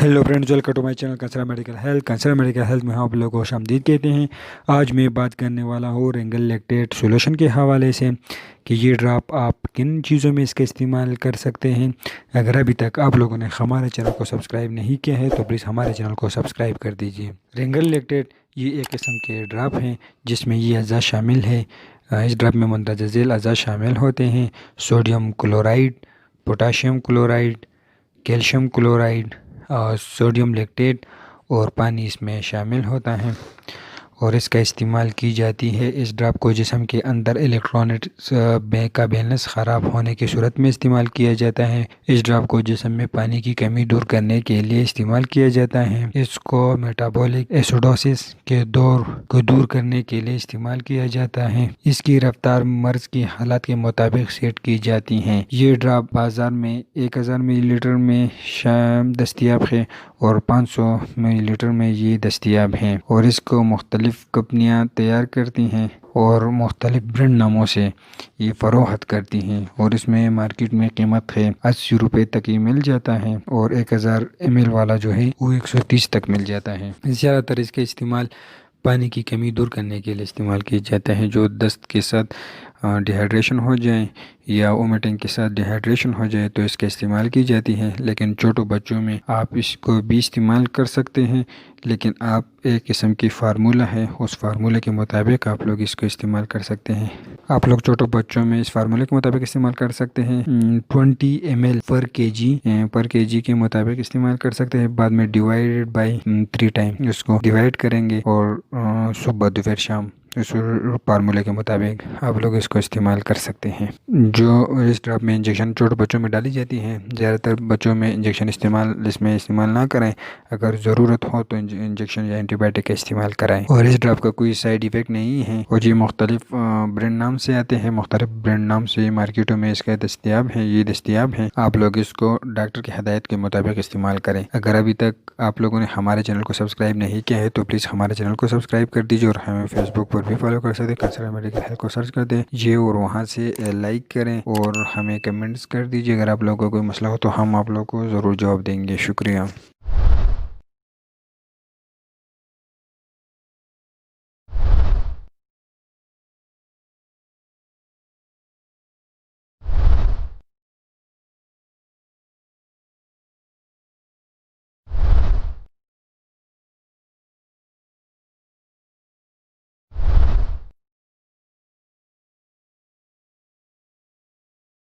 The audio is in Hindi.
Hello friends, welcome to my channel concern medical health में आप लोगों को खुशामदीद कहते हैं। आज मैं बात करने वाला हूँ रिंगल लैक्टेट सॉल्यूशन के हवाले से कि ये ड्रॉप आप किन चीज़ों में इसका इस्तेमाल कर सकते हैं। अगर अभी तक आप लोगों ने हमारे चैनल को सब्सक्राइब नहीं किया है तो प्लीज़ हमारे चैनल को सब्सक्राइब कर दीजिए। रिंगल लैक्टेट ये एक किस्म के ड्रॉप हैं जिसमें ये अज़ा शामिल है। इस ड्रॉप में मंदरजा झैल अज़ा शामिल होते हैं: sodium chloride, potassium chloride, calcium chloride और सोडियम लैक्टेट और पानी इसमें शामिल होता है। और इसका इस्तेमाल की जाती है इस ड्रॉप को जिस्म के अंदर इलेक्ट्रॉनिक्स का बैलेंस ख़राब होने की सूरत में इस्तेमाल किया जाता है। इस ड्रॉप को जिस्म में पानी की कमी दूर करने के लिए इस्तेमाल किया जाता है। इसको मेटाबॉलिक एसिडोसिस के दौर को दूर करने के लिए इस्तेमाल किया जाता है। इसकी रफ्तार मर्ज की हालत के मुताबिक सेट की जाती है। ये ड्रॉप बाज़ार में 1000 मिलीलीटर में दस्तियाब है और 500 मिलीलीटर में ये दस्तियाब हैं और इसको मुख्तलिफ कंपनियां तैयार करती हैं और मुख्तलिफ ब्रांड नामों से ये फ़रोख्त करती हैं और इसमें मार्केट में कीमत है 80 रुपये तक ही मिल जाता है और 1000 ml वाला जो है वो 130 तक मिल जाता है। ज़्यादातर इसका इस्तेमाल पानी की कमी दूर करने के लिए इस्तेमाल किया जाता है। जो दस्त के साथ डिहाइड्रेशन हो जाए या वोमिटिंग के साथ डिहाइड्रेशन हो जाए तो इसका इस्तेमाल की जाती है। लेकिन छोटे बच्चों में आप इसको भी इस्तेमाल कर सकते हैं, लेकिन आप एक किस्म की फार्मूला है, उस फार्मूले के मुताबिक आप लोग इसको इस्तेमाल कर सकते हैं। आप लोग छोटे बच्चों में इस फार्मूले के मुताबिक इस्तेमाल कर सकते हैं। 20 ml पर केजी के मुताबिक इस्तेमाल कर सकते हैं। बाद में डिवाइडेड बाई 3 टाइम इसको डिवाइड करेंगे और सुबह दोपहर शाम इस फार्मूले के मुताबिक आप लोग इसको इस्तेमाल कर सकते हैं। जो इस ड्रॉप में इंजेक्शन छोटे बच्चों में डाली जाती है, ज़्यादातर बच्चों में इंजेक्शन इस्तेमाल ना करें। अगर ज़रूरत हो तो इंजेक्शन या एंटीबायोटिक का इस्तेमाल कराएं। और इस ड्रॉप का कोई साइड इफ़ेक्ट नहीं है और ये मुख्तलिफ ब्रांड नाम से आते हैं। मुख्तलिफ ब्रांड नाम से मार्केटों में इसका दस्तियाब है। आप लोग इसको डॉक्टर की हदायत के मुताबिक इस्तेमाल करें। अगर अभी तक आप लोगों ने हमारे चैनल को सब्सक्राइब नहीं किया है तो प्लीज़ हमारे चैनल को सब्सक्राइब कर दीजिए और हमें फेसबुक पर भी फॉलो कर सकते हैं। कंसर्न मेडिकल हेल्थ को सर्च कर दें ये और वहाँ से लाइक करें और हमें कमेंट्स कर दीजिए। अगर आप लोगों को कोई मसला हो तो हम आप लोगों को ज़रूर जवाब देंगे। शुक्रिया।